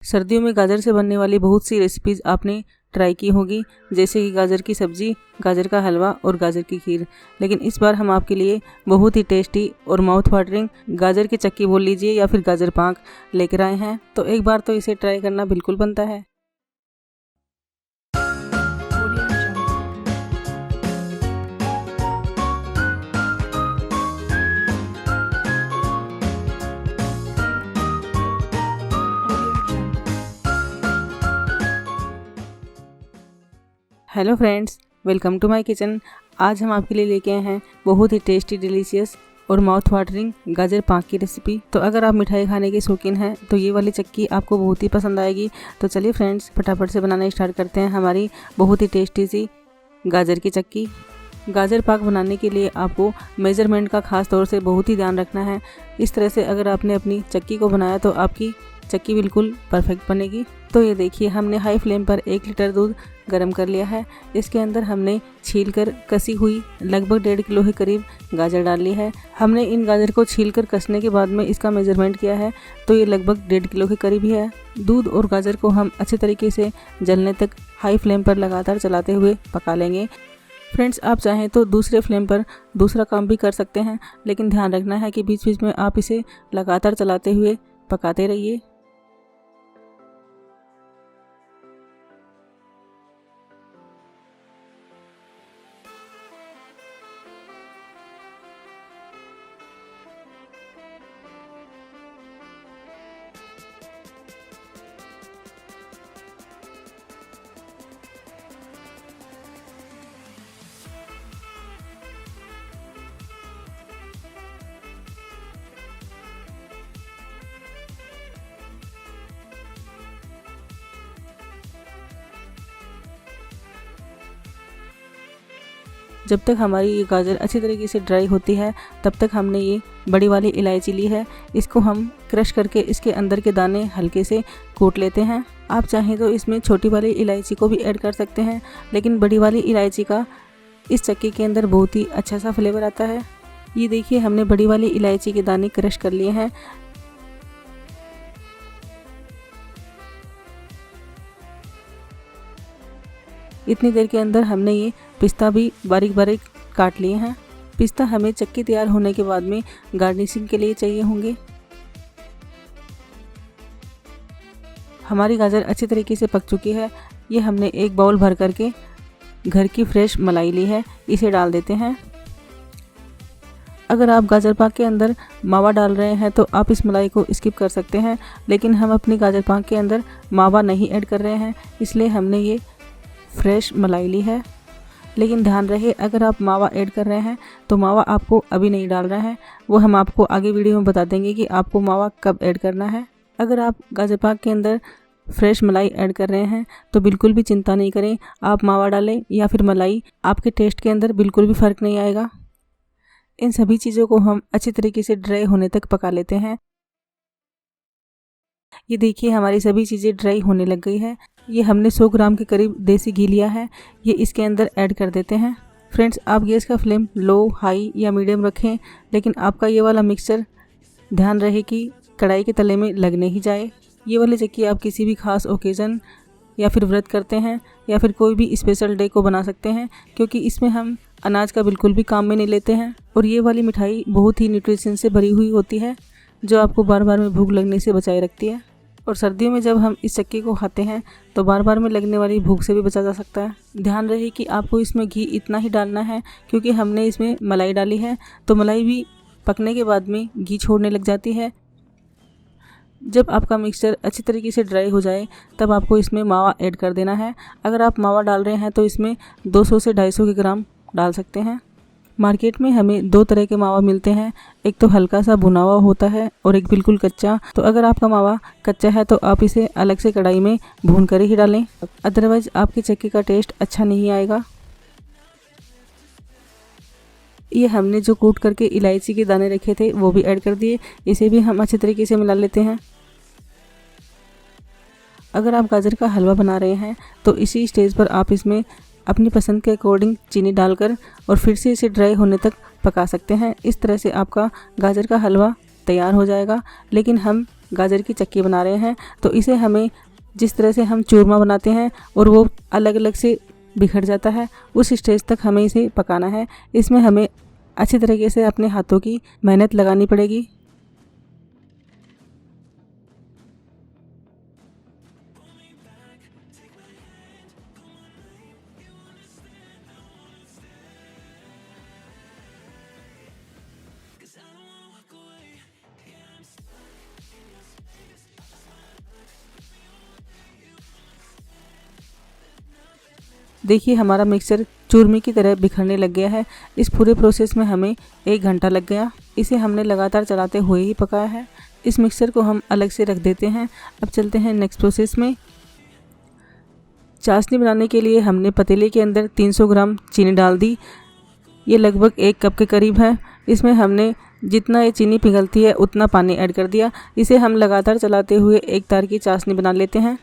सर्दियों में गाजर से बनने वाली बहुत सी रेसिपीज़ आपने ट्राई की होगी, जैसे कि गाजर की सब्ज़ी, गाजर का हलवा और गाजर की खीर। लेकिन इस बार हम आपके लिए बहुत ही टेस्टी और माउथ वाटरिंग गाजर की चक्की बोल लीजिए या फिर गाजर पाक लेकर आए हैं। तो एक बार तो इसे ट्राई करना बिल्कुल बनता है। Hello friends, welcome to my kitchen. आज हम आपके लिए लेके आए हैं बहुत ही टेस्टी, डिलीशियस और माउथ वाटरिंग गाजर पाक की रेसिपी। तो अगर आप मिठाई खाने के शौकीन हैं तो ये वाली चक्की आपको बहुत ही पसंद आएगी। तो चलिए फ्रेंड्स, फटाफट से बनाना स्टार्ट करते हैं हमारी बहुत ही टेस्टी सी गाजर की चक्की। गाजर पाक बनाने के लिए आपको मेज़रमेंट का खास तौर से बहुत ही ध्यान रखना है। इस तरह से अगर आपने अपनी चक्की को बनाया तो आपकी चक्की बिल्कुल परफेक्ट बनेगी। तो ये देखिए, हमने हाई फ्लेम पर 1 लीटर दूध गर्म कर लिया है। इसके अंदर हमने छीलकर कसी हुई लगभग 1.5 किलो के करीब गाजर डाल ली है। हमने इन गाजर को छीलकर कसने के बाद में इसका मेजरमेंट किया है, तो ये लगभग 1.5 किलो के करीब ही है। दूध और गाजर को हम अच्छे तरीके से जलने तक हाई फ्लेम पर लगातार चलाते हुए पका लेंगे। फ्रेंड्स, आप चाहें तो दूसरे फ्लेम पर दूसरा काम भी कर सकते हैं, लेकिन ध्यान रखना है कि बीच बीच में आप इसे लगातार चलाते हुए पकाते रहिए। जब तक हमारी ये गाजर अच्छी तरीके से ड्राई होती है, तब तक हमने ये बड़ी वाली इलायची ली है। इसको हम क्रश करके इसके अंदर के दाने हल्के से कूट लेते हैं। आप चाहें तो इसमें छोटी वाली इलायची को भी ऐड कर सकते हैं, लेकिन बड़ी वाली इलायची का इस चक्की के अंदर बहुत ही अच्छा सा फ्लेवर आता है। ये देखिए, हमने बड़ी वाली इलायची के दाने क्रश कर लिए हैं। इतनी देर के अंदर हमने ये पिस्ता भी बारीक बारीक काट लिए हैं। पिस्ता हमें चक्की तैयार होने के बाद में गार्निशिंग के लिए चाहिए होंगे। हमारी गाजर अच्छी तरीके से पक चुकी है। ये हमने एक बाउल भर करके घर की फ्रेश मलाई ली है, इसे डाल देते हैं। अगर आप गाजर पाक के अंदर मावा डाल रहे हैं तो आप इस मलाई को स्किप कर सकते हैं, लेकिन हम अपनी गाजर पाक के अंदर मावा नहीं ऐड कर रहे हैं, इसलिए हमने ये फ्रेश मलाई ली है। लेकिन ध्यान रहे, अगर आप मावा ऐड कर रहे हैं तो मावा आपको अभी नहीं डालना है, वो हम आपको आगे वीडियो में बता देंगे कि आपको मावा कब ऐड करना है। अगर आप गाजर पाक के अंदर फ्रेश मलाई ऐड कर रहे हैं तो बिल्कुल भी चिंता नहीं करें, आप मावा डालें या फिर मलाई, आपके टेस्ट के अंदर बिल्कुल भी फ़र्क नहीं आएगा। इन सभी चीज़ों को हम अच्छी तरीके से ड्राई होने तक पका लेते हैं। ये देखिए, हमारी सभी चीज़ें ड्राई होने लग गई है। ये हमने 100 ग्राम के करीब देसी घी लिया है, ये इसके अंदर ऐड कर देते हैं। फ्रेंड्स, आप गैस का फ्लेम लो, हाई या मीडियम रखें, लेकिन आपका ये वाला मिक्सचर ध्यान रहे कि कढ़ाई के तले में लग नहीं जाए। ये वाली चक्की आप किसी भी खास ओकेज़न या फिर व्रत करते हैं या फिर कोई भी स्पेशल डे को बना सकते हैं, क्योंकि इसमें हम अनाज का बिल्कुल भी काम में नहीं लेते हैं। और ये वाली मिठाई बहुत ही न्यूट्रिशन से भरी हुई होती है, जो आपको बार बार में भूख लगने से बचाए रखती है। और सर्दियों में जब हम इस चक्की को खाते हैं तो बार बार में लगने वाली भूख से भी बचा जा सकता है। ध्यान रहे कि आपको इसमें घी इतना ही डालना है, क्योंकि हमने इसमें मलाई डाली है, तो मलाई भी पकने के बाद में घी छोड़ने लग जाती है। जब आपका मिक्सचर अच्छी तरीके से ड्राई हो जाए तब आपको इसमें मावा ऐड कर देना है। अगर आप मावा डाल रहे हैं तो इसमें 200 से 250 ग्राम डाल सकते हैं। मार्केट में हमें 2 तरह के मावा मिलते हैं, एक तो हल्का सा भुना हुआ होता है और एक बिल्कुल कच्चा। तो अगर आपका मावा कच्चा है तो आप इसे अलग से कढ़ाई में भून कर ही डालें, अदरवाइज आपकी चक्की का टेस्ट अच्छा नहीं आएगा। ये हमने जो कूट करके इलायची के दाने रखे थे वो भी ऐड कर दिए, इसे भी हम अच्छे तरीके से मिला लेते हैं। अगर आप गाजर का हलवा बना रहे हैं तो इसी स्टेज पर आप इसमें अपनी पसंद के अकॉर्डिंग चीनी डालकर और फिर से इसे ड्राई होने तक पका सकते हैं। इस तरह से आपका गाजर का हलवा तैयार हो जाएगा। लेकिन हम गाजर की चक्की बना रहे हैं। तो इसे हमें जिस तरह से हम चूरमा बनाते हैं और वो अलग अलग से बिखर जाता है, उस स्टेज तक हमें इसे पकाना है। इसमें हमें अच्छी तरीके से अपने हाथों की मेहनत लगानी पड़ेगी। देखिए हमारा मिक्सचर चूरमे की तरह बिखरने लग गया है। इस पूरे प्रोसेस में हमें 1 घंटा लग गया। इसे हमने लगातार चलाते हुए ही पकाया है। इस मिक्सचर को हम अलग से रख देते हैं। अब चलते हैं नेक्स्ट प्रोसेस में। चाशनी बनाने के लिए हमने पतीले के अंदर 300 ग्राम चीनी डाल दी। ये लगभग 1 कप के करीब है। इसमें हमने जितना ये चीनी पिघलती है उतना पानी ऐड कर दिया। इसे हम लगातार चलाते हुए एक तार की चाशनी बना लेते हैं।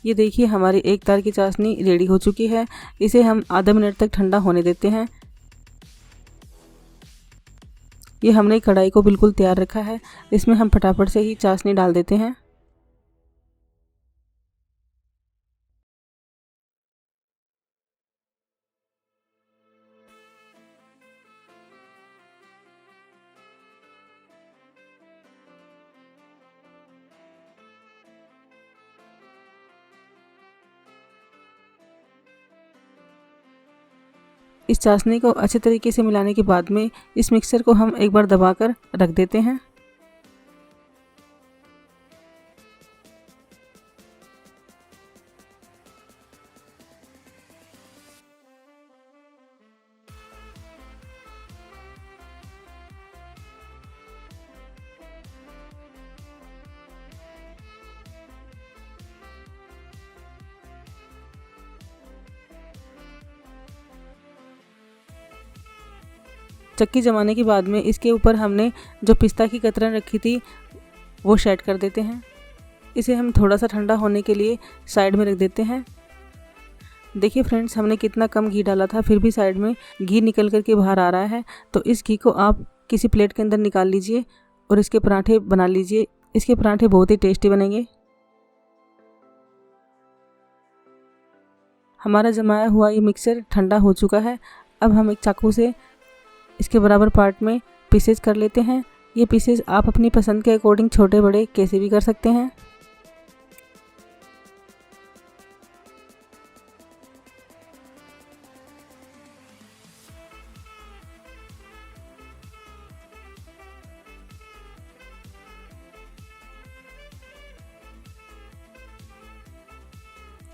ये देखिए हमारी 1 तार की चाशनी रेडी हो चुकी है। इसे हम आधा मिनट तक ठंडा होने देते हैं। ये हमने कढ़ाई को बिल्कुल तैयार रखा है। इसमें हम फटाफट से ही चाशनी डाल देते हैं। इस चाशनी को अच्छे तरीके से मिलाने के बाद में इस मिक्सचर को हम एक बार दबाकर रख देते हैं। चक्की जमाने के बाद में इसके ऊपर हमने जो पिस्ता की कतरन रखी थी वो सेट कर देते हैं। इसे हम थोड़ा सा ठंडा होने के लिए साइड में रख देते हैं। देखिए फ्रेंड्स, हमने कितना कम घी डाला था, फिर भी साइड में घी निकल कर के बाहर आ रहा है। तो इस घी को आप किसी प्लेट के अंदर निकाल लीजिए और इसके पराठे बना लीजिए। इसके पराठे बहुत ही टेस्टी बनेंगे। हमारा जमाया हुआ ये मिक्सचर ठंडा हो चुका है। अब हम एक चाकू से इसके बराबर पार्ट में पीसेज कर लेते हैं। ये पीसेज आप अपनी पसंद के अकॉर्डिंग छोटे बड़े कैसे भी कर सकते हैं।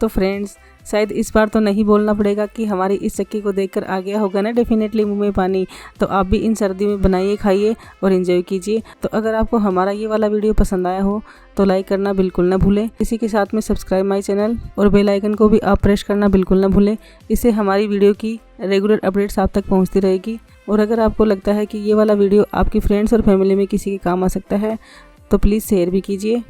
तो फ्रेंड्स, शायद इस बार तो नहीं बोलना पड़ेगा कि हमारी इस चक्की को देखकर आ गया होगा ना डेफिनेटली मुंह में पानी। तो आप भी इन सर्दियों में बनाइए, खाइए और एंजॉय कीजिए। तो अगर आपको हमारा ये वाला वीडियो पसंद आया हो तो लाइक करना बिल्कुल ना भूलें। इसी के साथ में सब्सक्राइब माई चैनल और बेल आइकन को भी आप प्रेस करना बिल्कुल ना भूलें। इससे हमारी वीडियो की रेगुलर अपडेट्स आप तक पहुँचती रहेगी। और अगर आपको लगता है कि ये वाला वीडियो आपकी फ्रेंड्स और फैमिली में किसी के काम आ सकता है तो प्लीज़ शेयर भी कीजिए।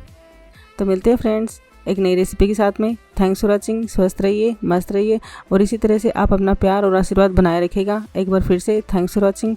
तो मिलते हैं फ्रेंड्स एक नई रेसिपी के साथ में। Thanks for watching. स्वस्थ रहिए, मस्त रहिए और इसी तरह से आप अपना प्यार और आशीर्वाद बनाए रखिएगा। एक बार फिर से थैंक्स फॉर वॉचिंग।